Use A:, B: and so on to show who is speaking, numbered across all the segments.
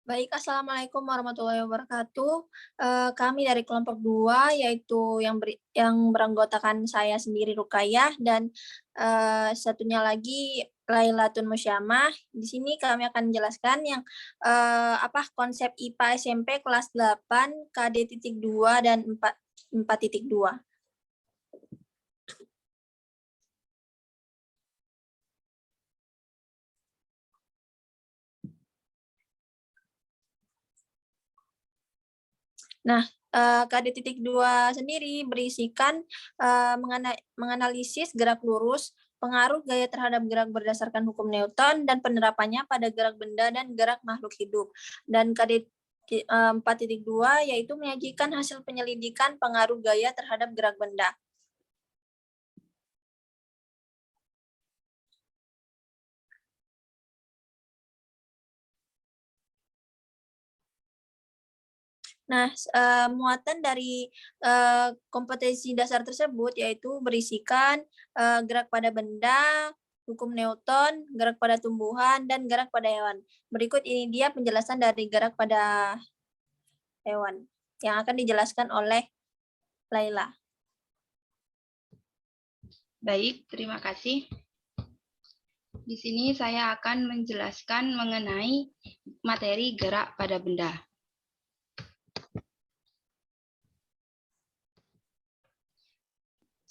A: Baik, Assalamualaikum warahmatullahi wabarakatuh. Kami dari kelompok 2, yaitu yang beranggotakan saya sendiri Rukayah dan satunya lagi Lailatun Musyamah. Di sini kami akan menjelaskan yang konsep IPA SMP kelas 8 KD.2 dan 4.2. Nah, KD.2 sendiri berisikan menganalisis gerak lurus, pengaruh gaya terhadap gerak berdasarkan hukum Newton, dan penerapannya pada gerak benda dan gerak makhluk hidup. Dan KD 4.2 yaitu menyajikan hasil penyelidikan pengaruh gaya terhadap gerak benda. Nah, muatan dari kompetensi dasar tersebut yaitu berisikan gerak pada benda, hukum Newton, gerak pada tumbuhan, dan gerak pada hewan. Berikut ini dia penjelasan dari gerak pada hewan yang akan dijelaskan oleh Laila.
B: Baik, terima kasih. Di sini saya akan menjelaskan mengenai materi gerak pada benda.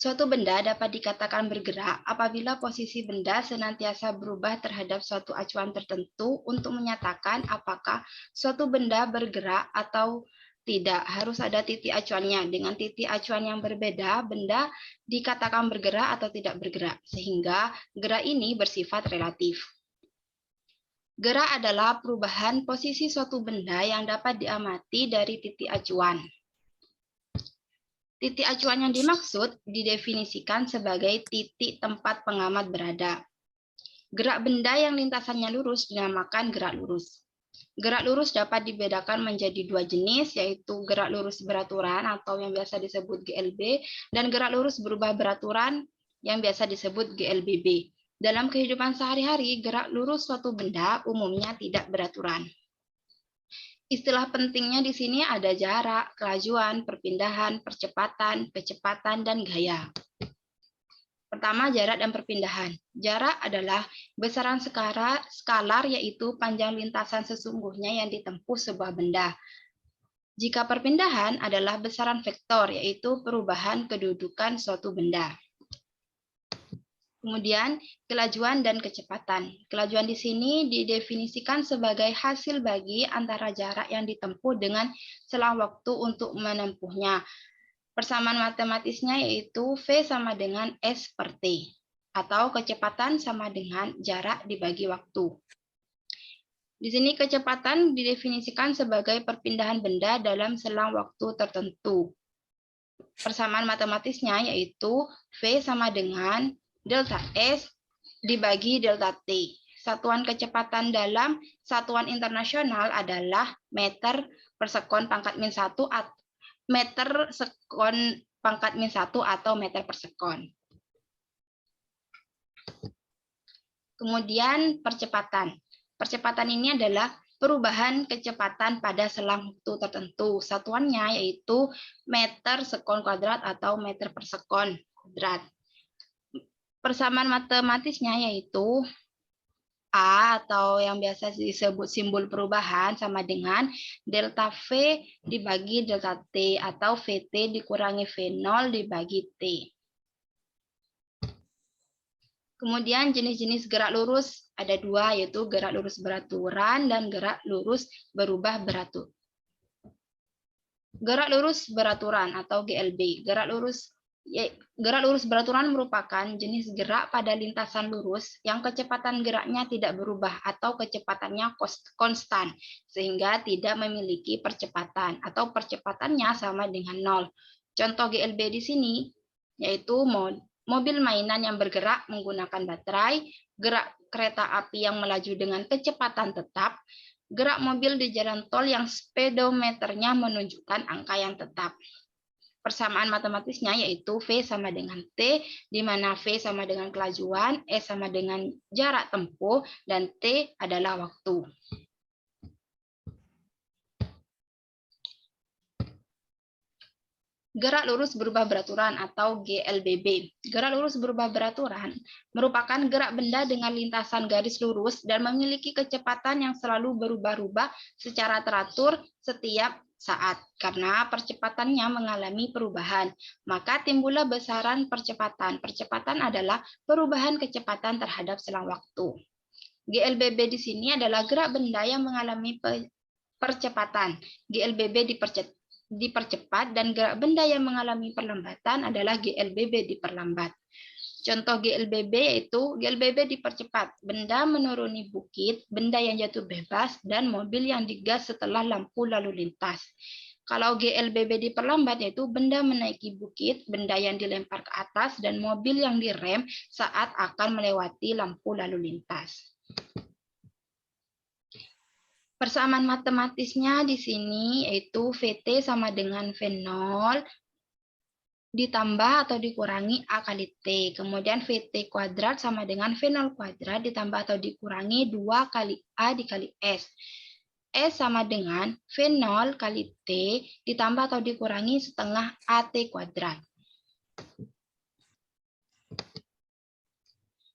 B: Suatu benda dapat dikatakan bergerak apabila posisi benda senantiasa berubah terhadap suatu acuan tertentu. Untuk menyatakan apakah suatu benda bergerak atau tidak, harus ada titik acuannya. Dengan titik acuan yang berbeda, benda dikatakan bergerak atau tidak bergerak, sehingga gerak ini bersifat relatif. Gerak adalah perubahan posisi suatu benda yang dapat diamati dari titik acuan. Titik acuan yang dimaksud didefinisikan sebagai titik tempat pengamat berada. Gerak benda yang lintasannya lurus dinamakan gerak lurus. Gerak lurus dapat dibedakan menjadi dua jenis, yaitu gerak lurus beraturan atau yang biasa disebut GLB, dan gerak lurus berubah beraturan yang biasa disebut GLBB. Dalam kehidupan sehari-hari, gerak lurus suatu benda umumnya tidak beraturan. Istilah pentingnya di sini ada jarak, kelajuan, perpindahan, percepatan, kecepatan, dan gaya. Pertama, jarak dan perpindahan. Jarak adalah besaran skalar, yaitu panjang lintasan sesungguhnya yang ditempuh sebuah benda. Jika perpindahan adalah besaran vektor, yaitu perubahan kedudukan suatu benda. Kemudian, kelajuan dan kecepatan. Kelajuan di sini didefinisikan sebagai hasil bagi antara jarak yang ditempuh dengan selang waktu untuk menempuhnya. Persamaan matematisnya yaitu V sama dengan S per T, atau kecepatan sama dengan jarak dibagi waktu. Di sini kecepatan didefinisikan sebagai perpindahan benda dalam selang waktu tertentu. Persamaan matematisnya yaitu V sama dengan delta S dibagi delta T. Satuan kecepatan dalam satuan internasional adalah meter per sekon pangkat min 1 meter sekon pangkat min 1 atau meter per sekon. Kemudian percepatan. Percepatan ini adalah perubahan kecepatan pada selang waktu tertentu. Satuannya yaitu meter sekon kuadrat atau meter per sekon kuadrat. Persamaan matematisnya yaitu A atau yang biasa disebut simbol perubahan sama dengan delta V dibagi delta T atau VT dikurangi V0 dibagi T. Kemudian jenis-jenis gerak lurus ada dua, yaitu gerak lurus beraturan dan gerak lurus berubah beratur. Gerak lurus beraturan atau GLB. Gerak lurus beraturan merupakan jenis gerak pada lintasan lurus yang kecepatan geraknya tidak berubah atau kecepatannya konstan, sehingga tidak memiliki percepatan atau percepatannya sama dengan 0. Contoh GLB di sini yaitu mobil mainan yang bergerak menggunakan baterai, gerak kereta api yang melaju dengan kecepatan tetap, gerak mobil di jalan tol yang speedometernya menunjukkan angka yang tetap. Persamaan matematisnya yaitu V sama dengan T, di mana V sama dengan kelajuan, S sama dengan jarak tempuh, dan T adalah waktu. Gerak lurus berubah beraturan atau GLBB. Gerak lurus berubah beraturan merupakan gerak benda dengan lintasan garis lurus dan memiliki kecepatan yang selalu berubah-ubah secara teratur setiap saat. Karena percepatannya mengalami perubahan, maka timbullah besaran percepatan. Percepatan adalah perubahan kecepatan terhadap selang waktu. GLBB di sini adalah gerak benda yang mengalami percepatan. GLBB dipercepat dan gerak benda yang mengalami perlambatan adalah GLBB diperlambat. Contoh GLBB yaitu GLBB dipercepat, benda menuruni bukit, benda yang jatuh bebas, dan mobil yang digas setelah lampu lalu lintas. Kalau GLBB diperlambat yaitu benda menaiki bukit, benda yang dilempar ke atas, dan mobil yang direm saat akan melewati lampu lalu lintas. Persamaan matematisnya di sini yaitu VT sama dengan V0 ditambah atau dikurangi A kali T. Kemudian VT kuadrat sama dengan V0 kuadrat ditambah atau dikurangi 2 kali A dikali S. S sama dengan V0 kali T ditambah atau dikurangi setengah AT kuadrat.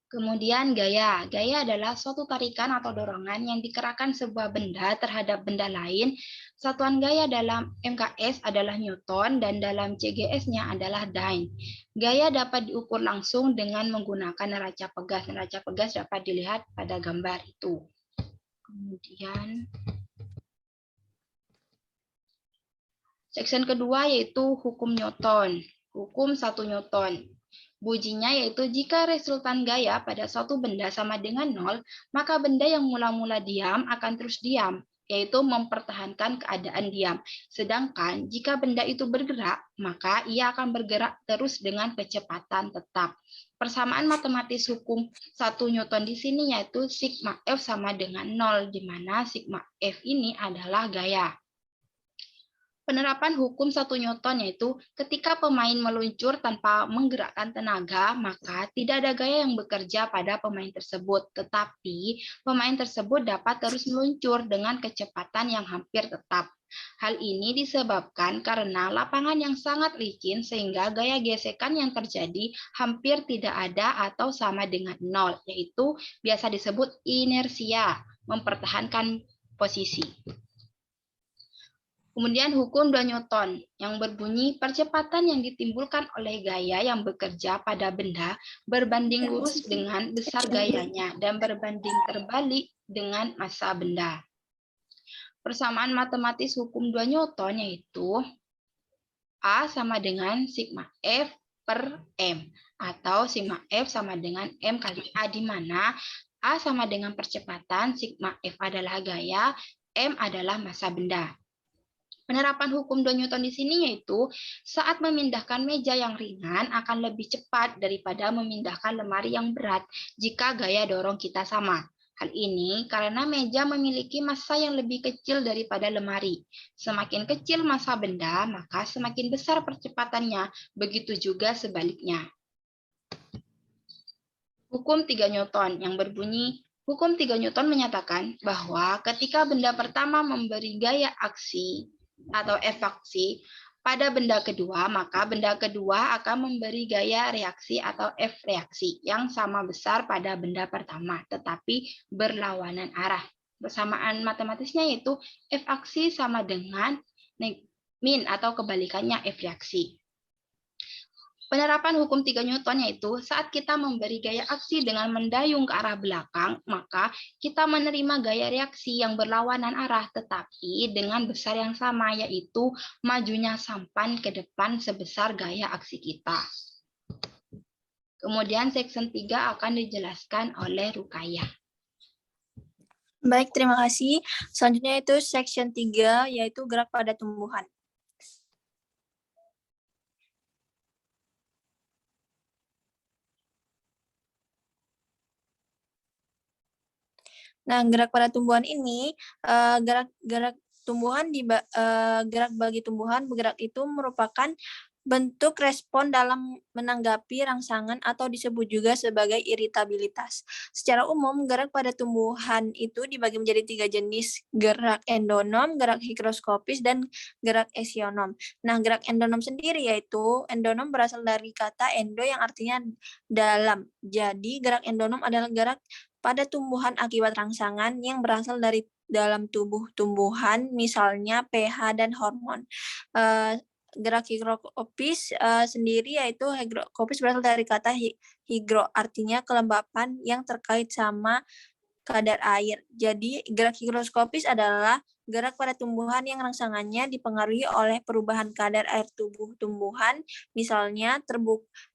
B: Kemudian gaya. Gaya adalah suatu tarikan atau dorongan yang dikerahkan sebuah benda terhadap benda lain. Satuan gaya dalam MKS adalah Newton dan dalam CGS-nya adalah Dyne. Gaya dapat diukur langsung dengan menggunakan neraca pegas. Neraca pegas dapat dilihat pada gambar itu. Kemudian section kedua yaitu hukum Newton. Hukum 1 Newton. Bunyinya yaitu jika resultan gaya pada suatu benda sama dengan 0, maka benda yang mula-mula diam akan terus diam, yaitu mempertahankan keadaan diam. Sedangkan jika benda itu bergerak, maka ia akan bergerak terus dengan kecepatan tetap. Persamaan matematis hukum 1 Newton di sini yaitu sigma F sama dengan 0, di mana sigma F ini adalah gaya. Penerapan hukum 1 Newton yaitu ketika pemain meluncur tanpa menggerakkan tenaga, maka tidak ada gaya yang bekerja pada pemain tersebut. Tetapi pemain tersebut dapat terus meluncur dengan kecepatan yang hampir tetap. Hal ini disebabkan karena lapangan yang sangat licin sehingga gaya gesekan yang terjadi hampir tidak ada atau sama dengan 0, yaitu biasa disebut inersia, mempertahankan posisi. Kemudian hukum 2 Newton yang berbunyi percepatan yang ditimbulkan oleh gaya yang bekerja pada benda berbanding lurus dengan besar gayanya dan berbanding terbalik dengan massa benda. Persamaan matematis hukum 2 Newton yaitu A sama dengan sigma F per M atau sigma F sama dengan M kali A, di mana A sama dengan percepatan, sigma F adalah gaya, M adalah massa benda. Penerapan hukum 2 Newton di sini yaitu saat memindahkan meja yang ringan akan lebih cepat daripada memindahkan lemari yang berat jika gaya dorong kita sama. Hal ini karena meja memiliki massa yang lebih kecil daripada lemari. Semakin kecil massa benda, maka semakin besar percepatannya. Begitu juga sebaliknya. Hukum 3 Newton yang berbunyi, hukum 3 Newton menyatakan bahwa ketika benda pertama memberi gaya aksi atau F aksi pada benda kedua, maka benda kedua akan memberi gaya reaksi atau F reaksi yang sama besar pada benda pertama, tetapi berlawanan arah. Persamaan matematisnya yaitu F aksi sama dengan min atau kebalikannya F reaksi. Penerapan hukum 3 Newton yaitu saat kita memberi gaya aksi dengan mendayung ke arah belakang, maka kita menerima gaya reaksi yang berlawanan arah tetapi dengan besar yang sama, yaitu majunya sampan ke depan sebesar gaya aksi kita. Kemudian section 3 akan dijelaskan oleh Rukayah.
A: Baik, terima kasih. Selanjutnya itu section 3 yaitu gerak pada tumbuhan. Nah, gerak pada tumbuhan ini, gerak tumbuhan gerak bagi tumbuhan bergerak itu merupakan bentuk respon dalam menanggapi rangsangan atau disebut juga sebagai iritabilitas. Secara umum, gerak pada tumbuhan itu dibagi menjadi 3 jenis, gerak endonom, gerak higroskopis, dan gerak eksionom. Nah, gerak endonom sendiri yaitu endonom berasal dari kata endo yang artinya dalam. Jadi, gerak endonom adalah gerak pada tumbuhan akibat rangsangan yang berasal dari dalam tubuh tumbuhan, misalnya pH dan hormon. Gerak higrokopis sendiri yaitu higrokopis berasal dari kata higro, artinya kelembapan yang terkait sama kadar air. Jadi gerak higroskopis adalah gerak pada tumbuhan yang rangsangannya dipengaruhi oleh perubahan kadar air tubuh tumbuhan, misalnya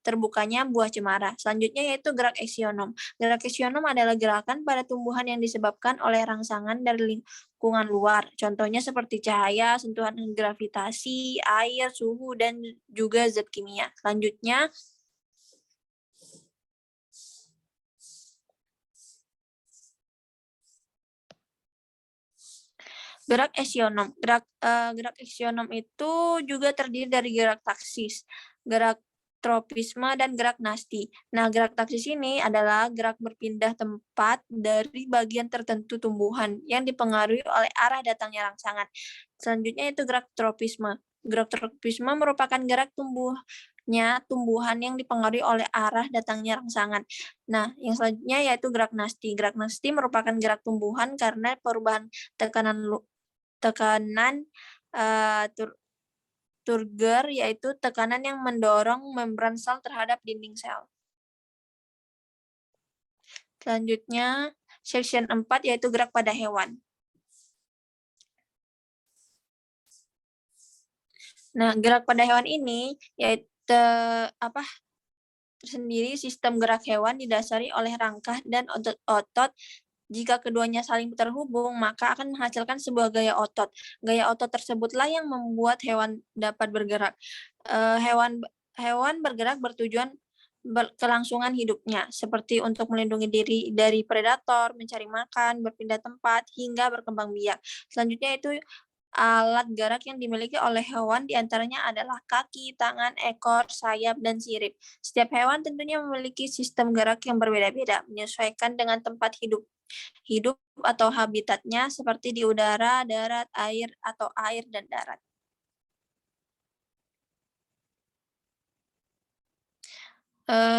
A: terbukanya buah cemara. Selanjutnya yaitu gerak eksionom. Gerak eksionom adalah gerakan pada tumbuhan yang disebabkan oleh rangsangan dari lingkungan luar. Contohnya seperti cahaya, sentuhan gravitasi, air, suhu, dan juga zat kimia. Selanjutnya, gerak eksionom. Gerak eksionom itu juga terdiri dari gerak taksis, gerak tropisme, dan gerak nasti. Nah, gerak taksis ini adalah gerak berpindah tempat dari bagian tertentu tumbuhan yang dipengaruhi oleh arah datangnya rangsangan. Selanjutnya itu gerak tropisme. Gerak tropisme merupakan gerak tumbuhan yang dipengaruhi oleh arah datangnya rangsangan. Nah, yang selanjutnya yaitu gerak nasti. Gerak nasti merupakan gerak tumbuhan karena perubahan tekanan Turger, yaitu tekanan yang mendorong membran sel terhadap dinding sel. Selanjutnya, section 4 yaitu gerak pada hewan. Nah, gerak pada hewan ini yaitu tersendiri sistem gerak hewan didasari oleh rangka dan otot-otot. Jika keduanya saling terhubung, maka akan menghasilkan sebuah gaya otot. Gaya otot tersebutlah yang membuat hewan dapat bergerak. Hewan bergerak bertujuan kelangsungan hidupnya, seperti untuk melindungi diri dari predator, mencari makan, berpindah tempat, hingga berkembang biak. Selanjutnya itu alat gerak yang dimiliki oleh hewan diantaranya adalah kaki, tangan, ekor, sayap, dan sirip. Setiap hewan tentunya memiliki sistem gerak yang berbeda-beda, menyesuaikan dengan tempat hidup atau habitatnya seperti di udara, darat, air, atau air dan darat.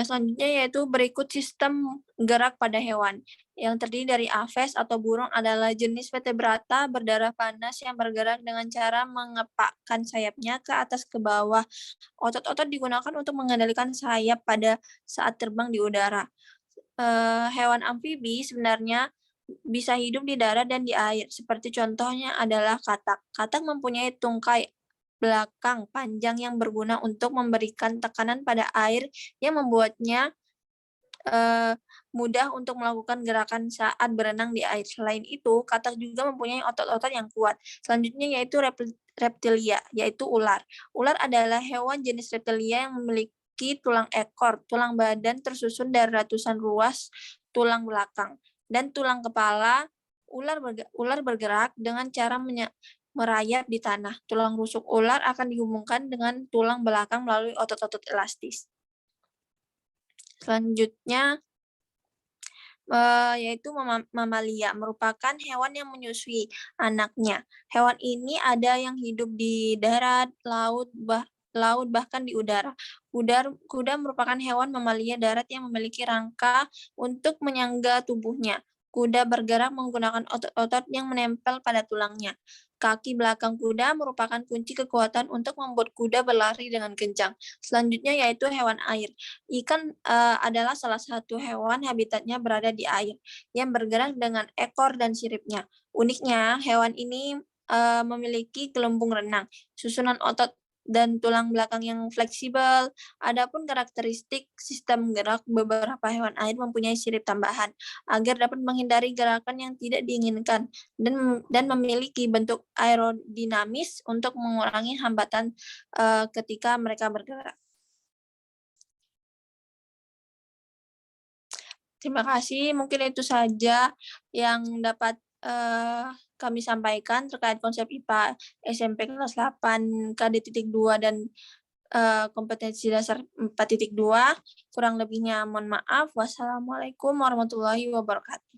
A: Selanjutnya yaitu berikut sistem gerak pada hewan. Yang terdiri dari aves atau burung adalah jenis vertebrata berdarah panas yang bergerak dengan cara mengepakkan sayapnya ke atas ke bawah. Otot-otot digunakan untuk mengendalikan sayap pada saat terbang di udara. Hewan amfibi sebenarnya bisa hidup di darat dan di air. Seperti contohnya adalah katak. Katak mempunyai tungkai belakang panjang yang berguna untuk memberikan tekanan pada air yang membuatnya mudah untuk melakukan gerakan saat berenang di air. Selain itu, katak juga mempunyai otot-otot yang kuat. Selanjutnya yaitu reptilia, yaitu ular. Ular adalah hewan jenis reptilia yang memiliki tulang ekor, tulang badan tersusun dari ratusan ruas tulang belakang, dan tulang kepala. Ular bergerak dengan cara merayap di tanah. Tulang rusuk ular akan dihubungkan dengan tulang belakang melalui otot-otot elastis. Selanjutnya, yaitu mamalia, merupakan hewan yang menyusui anaknya. Hewan ini ada yang hidup di darat, laut, bahkan di udara. Kuda merupakan hewan mamalia darat yang memiliki rangka untuk menyangga tubuhnya. Kuda bergerak menggunakan otot-otot yang menempel pada tulangnya. Kaki belakang kuda merupakan kunci kekuatan untuk membuat kuda berlari dengan kencang. Selanjutnya yaitu hewan air. Ikan adalah salah satu hewan habitatnya berada di air, yang bergerak dengan ekor dan siripnya. Uniknya, hewan ini memiliki gelembung renang, susunan otot dan tulang belakang yang fleksibel. Adapun karakteristik sistem gerak beberapa hewan air mempunyai sirip tambahan agar dapat menghindari gerakan yang tidak diinginkan dan memiliki bentuk aerodinamis untuk mengurangi hambatan ketika mereka bergerak. Terima kasih, mungkin itu saja yang dapat kami sampaikan terkait konsep IPA SMP kelas 8 KD.2 dan kompetensi dasar 4.2. Kurang lebihnya mohon maaf. Wassalamualaikum warahmatullahi wabarakatuh.